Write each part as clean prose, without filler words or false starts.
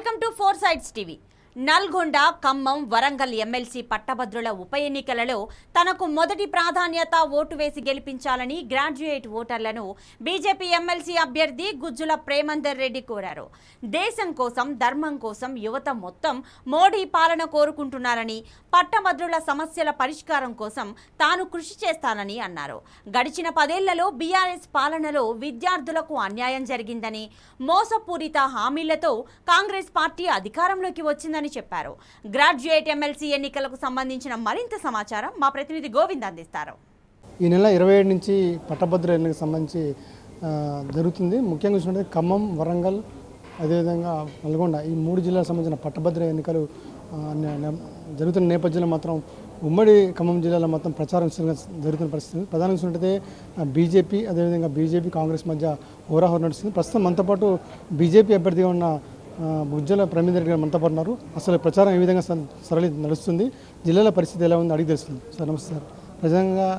Welcome to four sides TV. Nalgonda, Khammam, Warangal MLC పట్టభద్రుల ఉప ఎన్నికలలో తనకు మొదటి ప్రాధాన్యత ఓటు వేసి గెలిపించాలని గ్రాడ్యుయేట్ ఓటర్లను బీజేపీ ఎమ్మెల్సీ అభ్యర్థి గుజ్జుల ప్రేమందర్ రెడ్డి కోరారు. దేశం కోసం, ధర్మం కోసం యువత మొత్తం మోడీ పాలన కోరుకుంటున్నారని, పట్టభద్రుల సమస్యల పరిష్కారం కోసం తాను కృషి చేస్తానని అన్నారు. గడిచిన 10 ఏళ్లలో బీఆర్ఎస్ పాలనలో విద్యార్థులకు అన్యాయం జరిగిందని, మోసపూరిత హామీలతో కాంగ్రెస్ పార్టీ అధికారంలోకి వచ్చిందని చెప్పారు. గ్రాడ్యుయేట్ ఎమ్మెల్సీ ఎన్నికలకు సంబంధించిన మరింత సమాచారం మా ప్రతినిధి గోవింద్ అందిస్తారు. ఈ నెల 27 నుంచి పట్టభద్రుల ఎన్నికలకు సంబంధించి జరుగుతుంది. ముఖ్యంగా చూసుకుంటే ఖమ్మం, వరంగల్, అదేవిధంగా నల్గొండ ఈ 3 జిల్లాలకు సంబంధించిన పట్టభద్రుల ఎన్నికలు జరుగుతున్న నేపథ్యంలో మాత్రం ఉమ్మడి ఖమ్మం జిల్లాలో మొత్తం ప్రచారం జరుగుతున్న పరిస్థితి. ప్రధానంగా చూసుకుంటే బీజేపీ, అదేవిధంగా బీజేపీ కాంగ్రెస్ మధ్య హోరాహోర నడుస్తుంది. ప్రస్తుతం మనతో పాటు బీజేపీ అభ్యర్థిగా ఉన్న గుజ్జుల ప్రేమందర్ రెడ్డి గారు మనతో పాటు ఉన్నారు. అసలు ప్రచారం ఏ విధంగా సరళి నడుస్తుంది, జిల్లాల పరిస్థితి ఎలా ఉంది అడిగి తెలుస్తుంది. సార్ నమస్తే సార్. ప్రధానంగా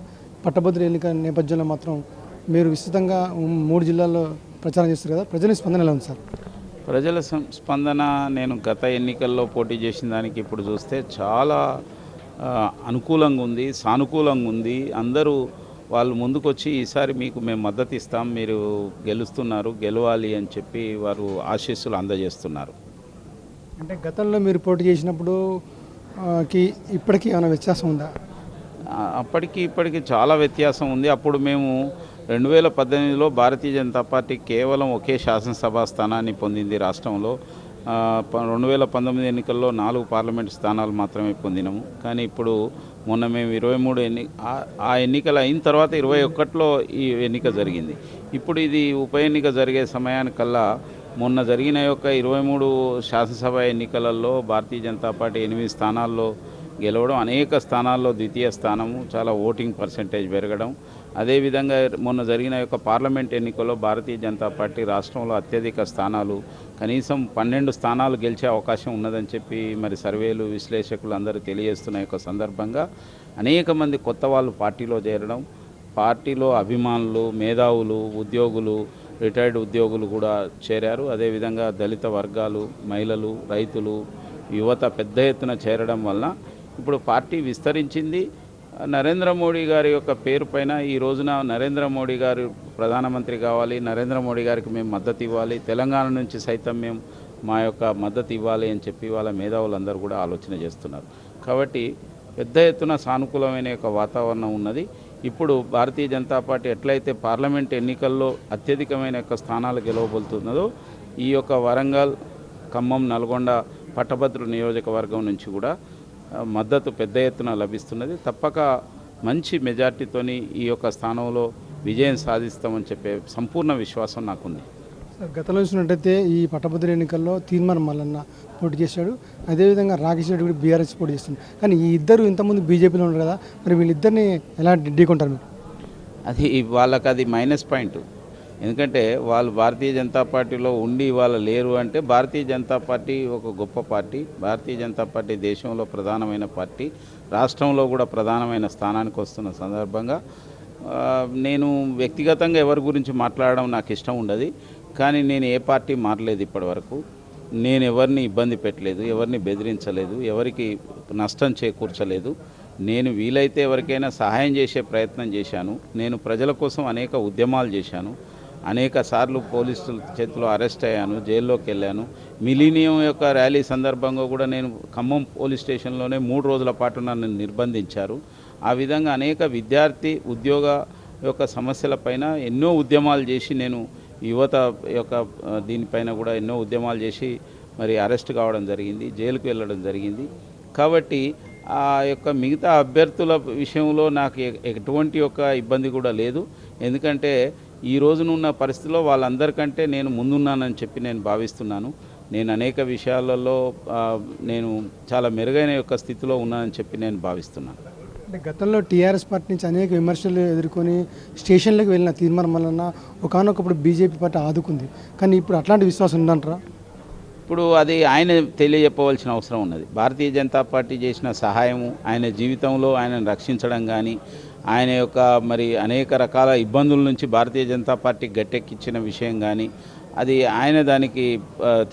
పట్టభద్రుల ఎన్నిక నేపథ్యంలో మాత్రం మీరు విస్తృతంగా 3 జిల్లాల్లో ప్రచారం చేస్తారు కదా, ప్రజల స్పందన ఎలా ఉంది సార్? ప్రజల స్పందన నేను గత ఎన్నికల్లో పోటీ చేసిన దానికి ఇప్పుడు చూస్తే చాలా అనుకూలంగా ఉంది, సానుకూలంగా ఉంది. అందరూ వాళ్ళు ముందుకొచ్చి ఈసారి మీకు మేము మద్దతు ఇస్తాం, మీరు గెలుస్తున్నారు, గెలవాలి అని చెప్పి వారు ఆశీస్సులు అందజేస్తున్నారు. అంటే గతంలో మీరు పోటీ చేసినప్పుడు ఇప్పటికీ ఏమైనా వ్యత్యాసం ఉందా? అప్పటికి ఇప్పటికి చాలా వ్యత్యాసం ఉంది. అప్పుడు మేము 2018లో భారతీయ జనతా పార్టీ కేవలం ఒకే శాసనసభ స్థానాన్ని పొందింది రాష్ట్రంలో. 2019 ఎన్నికల్లో 4 పార్లమెంటు స్థానాలు మాత్రమే పొందినాము. కానీ ఇప్పుడు మొన్న మేము 23 ఆ ఎన్నికలు అయిన తర్వాత 21లో ఈ ఎన్నిక జరిగింది. ఇప్పుడు ఇది ఉప ఎన్నిక జరిగే సమయానికల్లా మొన్న జరిగిన యొక్క 23 శాసనసభ ఎన్నికలలో భారతీయ జనతా పార్టీ 8 స్థానాల్లో గెలవడం, అనేక స్థానాల్లో ద్వితీయ స్థానము, చాలా ఓటింగ్ పర్సెంటేజ్ పెరగడం. అదేవిధంగా మొన్న జరిగిన యొక్క పార్లమెంట్ ఎన్నికల్లో భారతీయ జనతా పార్టీ రాష్ట్రంలో అత్యధిక స్థానాలు, కనీసం 12 స్థానాలు గెలిచే అవకాశం ఉన్నదని చెప్పి మరి సర్వేలు, విశ్లేషకులు అందరూ తెలియజేస్తున్న యొక్క సందర్భంగా అనేక మంది కొత్త వాళ్ళు పార్టీలో చేరడం, పార్టీలో అభిమానులు, మేధావులు, ఉద్యోగులు, రిటైర్డ్ ఉద్యోగులు కూడా చేరారు. అదేవిధంగా దళిత వర్గాలు, మహిళలు, రైతులు, యువత పెద్ద ఎత్తున చేరడం వలన ఇప్పుడు పార్టీ విస్తరించింది. నరేంద్ర మోడీ గారి యొక్క పేరు పైన ఈ రోజున నరేంద్ర మోడీ గారు ప్రధానమంత్రి కావాలి, నరేంద్ర మోడీ గారికి మేము మద్దతు ఇవ్వాలి, తెలంగాణ నుంచి సైతం మేము మా యొక్క మద్దతు ఇవ్వాలి అని చెప్పి వాళ్ళ మేధావులందరూ కూడా ఆలోచన చేస్తున్నారు. కాబట్టి పెద్ద ఎత్తున సానుకూలమైన యొక్క వాతావరణం ఉన్నది. ఇప్పుడు భారతీయ జనతా పార్టీ ఎట్లయితే పార్లమెంట్ ఎన్నికల్లో అత్యధికమైన యొక్క స్థానాలు గెలవబోతున్నదో, ఈ యొక్క వరంగల్, ఖమ్మం, నల్గొండ పట్టభద్రుల నియోజకవర్గం నుంచి కూడా మద్దతు పెద్ద ఎత్తున లభిస్తున్నది. తప్పక మంచి మెజార్టీతోని ఈ యొక్క స్థానంలో విజయం సాధిస్తామని చెప్పే సంపూర్ణ విశ్వాసం నాకుంది. గతంలో చూసినట్టయితే ఈ పట్టభద్రుల ఎన్నికల్లో తీర్మానం మల్లన్న పోటీ చేశాడు, అదేవిధంగా రాకేష్ రెడ్డి కూడా బీఆర్ఎస్ పోటీ చేస్తుంది. కానీ ఈ ఇద్దరు ఇంతకుముందు బీజేపీలో ఉన్నారు కదా, మరి వీళ్ళిద్దరిని ఎలా ఢీకొంటారు మీరు? వాళ్ళకి అది మైనస్ పాయింట్. ఎందుకంటే వాళ్ళు భారతీయ జనతా పార్టీలో ఉండి వాళ్ళు లేరు అంటే, భారతీయ జనతా పార్టీ ఒక గొప్ప పార్టీ. భారతీయ జనతా పార్టీ దేశంలో ప్రధానమైన పార్టీ, రాష్ట్రంలో కూడా ప్రధానమైన స్థానానికి వస్తున్న సందర్భంగా నేను వ్యక్తిగతంగా ఎవరి గురించి మాట్లాడడం నాకు ఇష్టం ఉండదు. కానీ నేను ఏ పార్టీ మారలేదు ఇప్పటివరకు. నేను ఎవరిని ఇబ్బంది పెట్టలేదు, ఎవరిని బెదిరించలేదు, ఎవరికి నష్టం చేకూర్చలేదు. నేను వీలైతే ఎవరికైనా సహాయం చేసే ప్రయత్నం చేశాను. నేను ప్రజల కోసం అనేక ఉద్యమాలు చేశాను. అనేక సార్లు పోలీసుల చేతిలో అరెస్ట్ అయ్యాను, జైల్లోకి వెళ్ళాను. మిలీనియం యొక్క ర్యాలీ సందర్భంగా కూడా నేను ఖమ్మం పోలీస్ స్టేషన్లోనే 3 రోజుల పాటు నన్ను నిర్బంధించారు. ఆ విధంగా అనేక విద్యార్థి, ఉద్యోగ యొక్క సమస్యలపైన ఎన్నో ఉద్యమాలు చేసి, నేను యువత యొక్క దీనిపైన కూడా ఎన్నో ఉద్యమాలు చేసి మరి అరెస్ట్ కావడం జరిగింది, జైలుకు వెళ్ళడం జరిగింది. కాబట్టి ఆ యొక్క మిగతా అభ్యర్థుల విషయంలో నాకు ఎటువంటి యొక్క ఇబ్బంది కూడా లేదు. ఎందుకంటే ఈ రోజునున్న పరిస్థితిలో వాళ్ళందరికంటే నేను ముందున్నానని చెప్పి నేను భావిస్తున్నాను. నేను అనేక విషయాలలో నేను చాలా మెరుగైన యొక్క స్థితిలో ఉన్నానని చెప్పి నేను భావిస్తున్నాను. అంటే గతంలో టీఆర్ఎస్ పార్టీ నుంచి అనేక విమర్శలు ఎదుర్కొని స్టేషన్లకు వెళ్ళిన తీర్మానం వలన ఒకనొకప్పుడు బీజేపీ పార్టీ ఆదుకుంది. కానీ ఇప్పుడు అట్లాంటి విశ్వాసం ఉందంటారా? ఇప్పుడు అది ఆయన తెలియజెప్పవలసిన అవసరం ఉన్నది. భారతీయ జనతా పార్టీ చేసిన సహాయము, ఆయన జీవితంలో ఆయనను రక్షించడం కానీ, ఆయన యొక్క మరి అనేక రకాల ఇబ్బందుల నుంచి భారతీయ జనతా పార్టీ గట్టెక్కించిన విషయం కానీ, అది ఆయన దానికి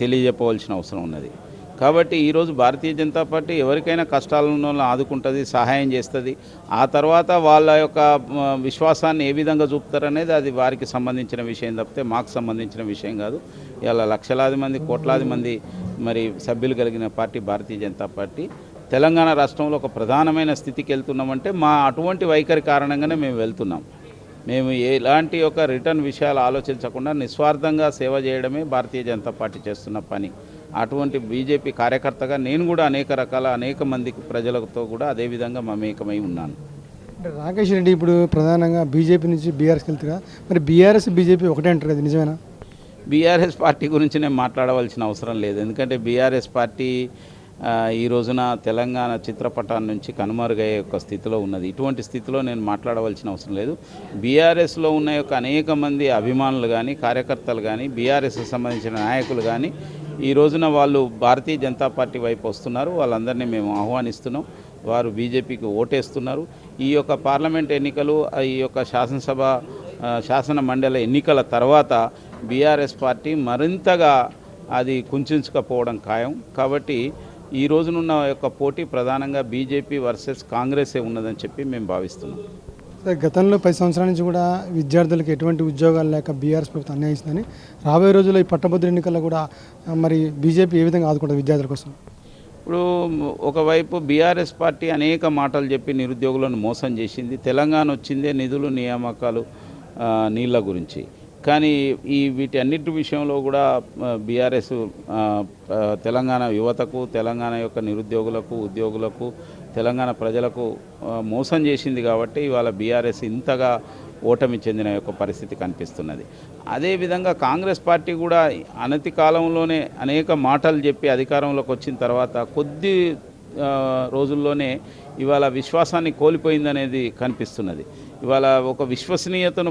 తెలియజెప్పవలసిన అవసరం ఉన్నది. కాబట్టి ఈరోజు భారతీయ జనతా పార్టీ ఎవరికైనా కష్టాలు ఉన్న వాళ్ళని ఆదుకుంటుంది, సహాయం చేస్తుంది. ఆ తర్వాత వాళ్ళ యొక్క విశ్వాసాన్ని ఏ విధంగా చూపుతారనేది అది వారికి సంబంధించిన విషయం తప్పితే మాకు సంబంధించిన విషయం కాదు. ఇలా లక్షలాది మంది, కోట్లాది మంది మరి సభ్యులు కలిగిన పార్టీ భారతీయ జనతా పార్టీ. తెలంగాణ రాష్ట్రంలో ఒక ప్రధానమైన స్థితికి వెళ్తున్నామంటే మా అటువంటి వైఖరి కారణంగానే మేము వెళ్తున్నాం. మేము ఎలాంటి ఒక రిటర్న్ విషయాలు ఆలోచించకుండా నిస్వార్థంగా సేవ చేయడమే భారతీయ జనతా పార్టీ చేస్తున్న పని. అటువంటి బీజేపీ కార్యకర్తగా నేను కూడా అనేక మంది ప్రజలతో కూడా అదేవిధంగా మమేకమై ఉన్నాను. అంటే రాకేష్ రెడ్డి ఇప్పుడు ప్రధానంగా బీజేపీ నుంచి బీఆర్ఎస్కి వెళ్తారా? మరి బీఆర్ఎస్ బీజేపీ ఒకటే అంటారు, అది నిజమేనా? బీఆర్ఎస్ పార్టీ గురించి నేను మాట్లాడవలసిన అవసరం లేదు. ఎందుకంటే బీఆర్ఎస్ పార్టీ ఈ రోజున తెలంగాణ చిత్రపటాన్ని నుంచి కనుమరుగయ్యే ఒక స్థితిలో ఉన్నది. ఇటువంటి స్థితిలో నేను మాట్లాడవలసిన అవసరం లేదు. బీఆర్ఎస్లో ఉన్న యొక్క అనేక మంది అభిమానులు కానీ, కార్యకర్తలు కానీ, బీఆర్ఎస్కి సంబంధించిన నాయకులు కానీ ఈ రోజున వాళ్ళు భారతీయ జనతా పార్టీ వైపు వస్తున్నారు. వాళ్ళందరినీ మేము ఆహ్వానిస్తున్నాం. వారు బీజేపీకి ఓటేస్తున్నారు. ఈ యొక్క పార్లమెంట్ ఎన్నికలు, ఈ యొక్క శాసన మండలి ఎన్నికల తర్వాత బీఆర్ఎస్ పార్టీ మరింతగా అది కుంచుకపోవడం ఖాయం. కాబట్టి ఈ రోజునున్న యొక్క పోటీ ప్రధానంగా బీజేపీ వర్సెస్ కాంగ్రెసే ఉన్నదని చెప్పి మేము భావిస్తున్నాం. సార్, గతంలో 10 సంవత్సరాల నుంచి కూడా విద్యార్థులకు ఎటువంటి ఉద్యోగాలు లేక బీఆర్ఎస్ ప్రభుత్వం అన్యాయిస్తుందని, రాబోయే రోజుల్లో ఈ పట్టభద్రుల ఎన్నికల్లో కూడా మరి బీజేపీ ఏ విధంగా ఆదుకుంటుంది విద్యార్థుల కోసం? ఇప్పుడు ఒకవైపు బీఆర్ఎస్ పార్టీ అనేక మాటలు చెప్పి నిరుద్యోగులను మోసం చేసింది. తెలంగాణ వచ్చిందే నిధులు, నియామకాలు, నీళ్ళ గురించి. కానీ వీటి అన్నిటి విషయంలో కూడా బీఆర్ఎస్ తెలంగాణ యువతకు, తెలంగాణ యొక్క నిరుద్యోగులకు, ఉద్యోగులకు, తెలంగాణ ప్రజలకు మోసం చేసింది. కాబట్టి ఇవాళ బీఆర్ఎస్ ఇంతగా ఓటమి చెందిన యొక్క పరిస్థితి కనిపిస్తున్నది. అదేవిధంగా కాంగ్రెస్ పార్టీ కూడా అనతి కాలంలోనే అనేక మాటలు చెప్పి అధికారంలోకి వచ్చిన తర్వాత కొద్ది రోజుల్లోనే ఇవాళ విశ్వాసాన్ని కోల్పోయిందనేది కనిపిస్తున్నది. ఇవాళ ఒక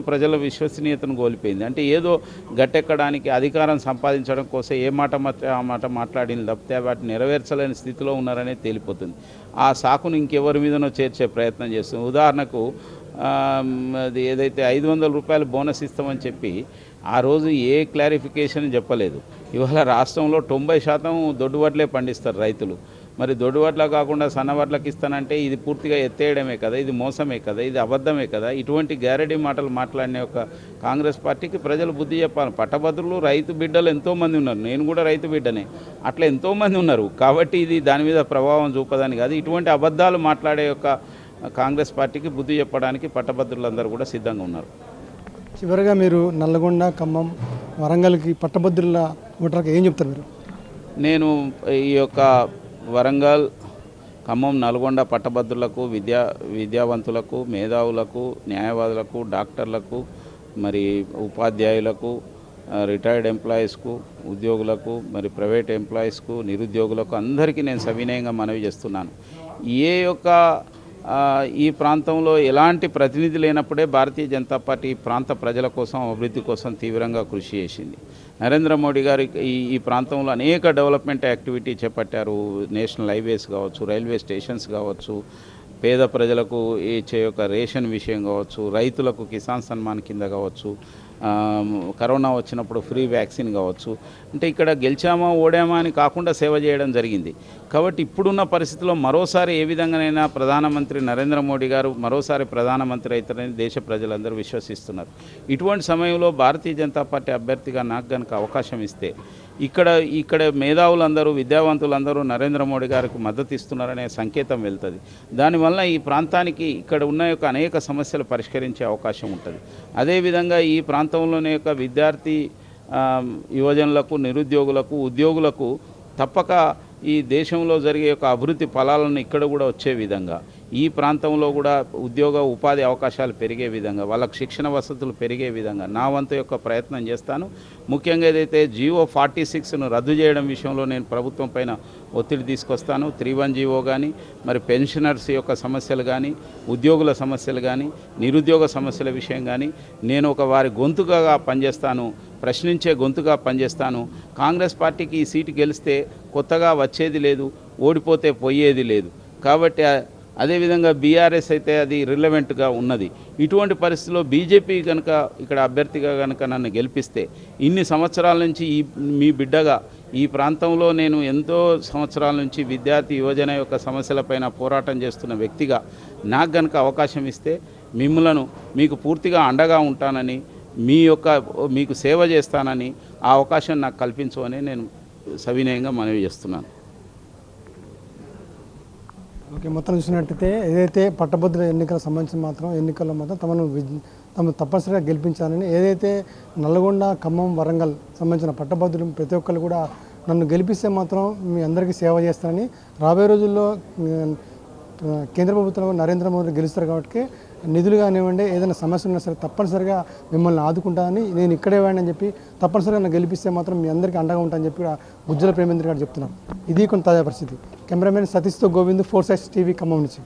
ప్రజల విశ్వసనీయతను కోల్పోయింది. అంటే ఏదో గట్టెక్కడానికి, అధికారం సంపాదించడం కోసం ఏ మాట ఆ మాట మాట్లాడింది తప్పితే వాటిని నెరవేర్చలేని స్థితిలో ఉన్నారనే తేలిపోతుంది. ఆ సాకును ఇంకెవరి మీదనో చేర్చే ప్రయత్నం చేస్తుంది. ఉదాహరణకు అది ఏదైతే 500 రూపాయలు బోనస్ ఇస్తామని చెప్పి ఆ రోజు ఏ క్లారిఫికేషన్ చెప్పలేదు. ఇవాళ రాష్ట్రంలో 90% దొడ్డువడ్లే పండిస్తారు రైతులు. మరి దొడ్డువడ్ల కాకుండా సన్నవడ్లకు ఇస్తానంటే ఇది పూర్తిగా ఎత్తేయడమే కదా, ఇది మోసమే కదా, ఇది అబద్ధమే కదా. ఇటువంటి గ్యారెంటీ మాటలు మాట్లాడిన ఒక కాంగ్రెస్ పార్టీకి ప్రజలు బుద్ధి చెప్పాలి. పట్టభద్రులు రైతు బిడ్డలు ఎంతోమంది ఉన్నారు. నేను కూడా రైతు బిడ్డనే. అట్లా ఎంతోమంది ఉన్నారు. కాబట్టి ఇది దాని మీద ప్రభావం చూపదని కాదు. ఇటువంటి అబద్ధాలు మాట్లాడే యొక్క కాంగ్రెస్ పార్టీకి బుద్ధి చెప్పడానికి పట్టభద్రులందరూ కూడా సిద్ధంగా ఉన్నారు. చివరిగా మీరు నల్లగొండ, ఖమ్మం, వరంగల్కి పట్టభద్రుల ఓటర్కి ఏం చెప్తారు మీరు? నేను ఈ యొక్క వరంగల్, ఖమ్మం, నల్గొండ పట్టభద్రులకు, విద్యావంతులకు, మేధావులకు, న్యాయవాదులకు, డాక్టర్లకు, మరి ఉపాధ్యాయులకు, రిటైర్డ్ ఎంప్లాయీస్కు, ఉద్యోగులకు, మరి ప్రైవేట్ ఎంప్లాయీస్కు, నిరుద్యోగులకు అందరికీ నేను సవినయంగా మనవి చేస్తున్నాను. ఈ ప్రాంతంలో ఎలాంటి ప్రతినిధి లేనప్పుడే భారతీయ జనతా పార్టీ ఈ ప్రాంత ప్రజల కోసం, అభివృద్ధి కోసం తీవ్రంగా కృషి చేసింది. నరేంద్ర మోడీ గారు ఈ ప్రాంతంలో అనేక డెవలప్మెంట్ యాక్టివిటీ చేపట్టారు. నేషనల్ హైవేస్ కావచ్చు, రైల్వే స్టేషన్స్ కావచ్చు, పేద ప్రజలకు ఇచ్చే యొక్క రేషన్ విషయం కావచ్చు, రైతులకు కిసాన్ సన్మాన్ కింద కావచ్చు, కరోనా వచ్చినప్పుడు ఫ్రీ వ్యాక్సిన్ కావచ్చు. అంటే ఇక్కడ గెలిచామా ఓడామా అని కాకుండా సేవ చేయడం జరిగింది. కాబట్టి ఇప్పుడున్న పరిస్థితుల్లో మరోసారి ఏ విధంగానైనా ప్రధానమంత్రి నరేంద్ర మోడీ గారు మరోసారి ప్రధానమంత్రి అవుతారని దేశ ప్రజలందరూ విశ్వసిస్తున్నారు. ఇటువంటి సమయంలో భారతీయ జనతా పార్టీ అభ్యర్థిగా నాకు కనుక అవకాశం ఇస్తే ఇక్కడ మేధావులందరూ, విద్యావంతులందరూ నరేంద్ర మోడీ గారికి మద్దతు ఇస్తున్నారనే సంకేతం వెళ్తుంది. దానివల్ల ఈ ప్రాంతానికి ఇక్కడ ఉన్న యొక్క అనేక సమస్యలు పరిష్కరించే అవకాశం ఉంటుంది. అదేవిధంగా ఈ ప్రాంతంలోని యొక్క విద్యార్థి యువజనులకు, నిరుద్యోగులకు, ఉద్యోగులకు తప్పక ఈ దేశంలో జరిగే యొక్క అభివృద్ధి ఫలాలను ఇక్కడ కూడా వచ్చే విధంగా, ఈ ప్రాంతంలో కూడా ఉపాధి అవకాశాలు పెరిగే విధంగా, వాళ్ళకు శిక్షణ వసతులు పెరిగే విధంగా నా వంతు యొక్క ప్రయత్నం చేస్తాను. ముఖ్యంగా ఏదైతే GO 46ను రద్దు చేయడం విషయంలో నేను ప్రభుత్వం పైన ఒత్తిడి తీసుకొస్తాను. 3-1 GO కానీ, మరి పెన్షనర్స్ యొక్క సమస్యలు కానీ, ఉద్యోగుల సమస్యలు కానీ, నిరుద్యోగ సమస్యల విషయం కానీ నేను వారి గొంతుగా పనిచేస్తాను, ప్రశ్నించే గొంతుగా పనిచేస్తాను. కాంగ్రెస్ పార్టీకి ఈ సీటు గెలిస్తే కొత్తగా వచ్చేది లేదు, ఓడిపోతే పోయేది లేదు. కాబట్టి అదేవిధంగా బీఆర్ఎస్ అయితే అది రిలవెంట్గా ఉన్నది. ఇటువంటి పరిస్థితుల్లో బీజేపీ కనుక ఇక్కడ అభ్యర్థిగా కనుక నన్ను గెలిపిస్తే ఇన్ని సంవత్సరాల నుంచి మీ బిడ్డగా ఈ ప్రాంతంలో నేను ఎంతో సంవత్సరాల నుంచి విద్యార్థి యువజన యొక్క సమస్యలపైన పోరాటం చేస్తున్న వ్యక్తిగా నాకు గనుక అవకాశం ఇస్తే మిమ్మలను మీకు పూర్తిగా అండగా ఉంటానని మీకు సేవ చేస్తానని ఆ అవకాశం నాకు కల్పించమని నేను సవినయంగా మనవి చేస్తున్నాను. ఓకే, మొత్తం చూసినట్టయితే ఏదైతే పట్టభద్రుల ఎన్నికల సంబంధించి మాత్రం ఎన్నికల్లో మాత్రం తమను తప్పనిసరిగా గెలిపించాలని, ఏదైతే నల్గొండ, ఖమ్మం, వరంగల్ సంబంధించిన పట్టభద్రులు ప్రతి ఒక్కరు కూడా నన్ను గెలిపిస్తే మాత్రం మీ అందరికీ సేవ చేస్తానని, రాబోయే రోజుల్లో కేంద్ర ప్రభుత్వంలో నరేంద్ర మోదీ గెలుస్తారు కాబట్టి నిధులు కానివ్వండి, ఏదైనా సమస్య ఉన్నా సరే తప్పనిసరిగా మిమ్మల్ని ఆదుకుంటానని, నేను ఇక్కడే వాడిని అని చెప్పి తప్పనిసరిగా నన్ను గెలిపిస్తే మాత్రం మీ అందరికీ అండగా ఉంటానని చెప్పి గుజ్జల ప్రేమేంద్ర గారు చెప్తున్నారు. ఇది కొంత తాజా పరిస్థితి. కెమెరామెన్ సతీష్తో గోవింద్, 4 Sides TV ఖమ్మం నుంచి.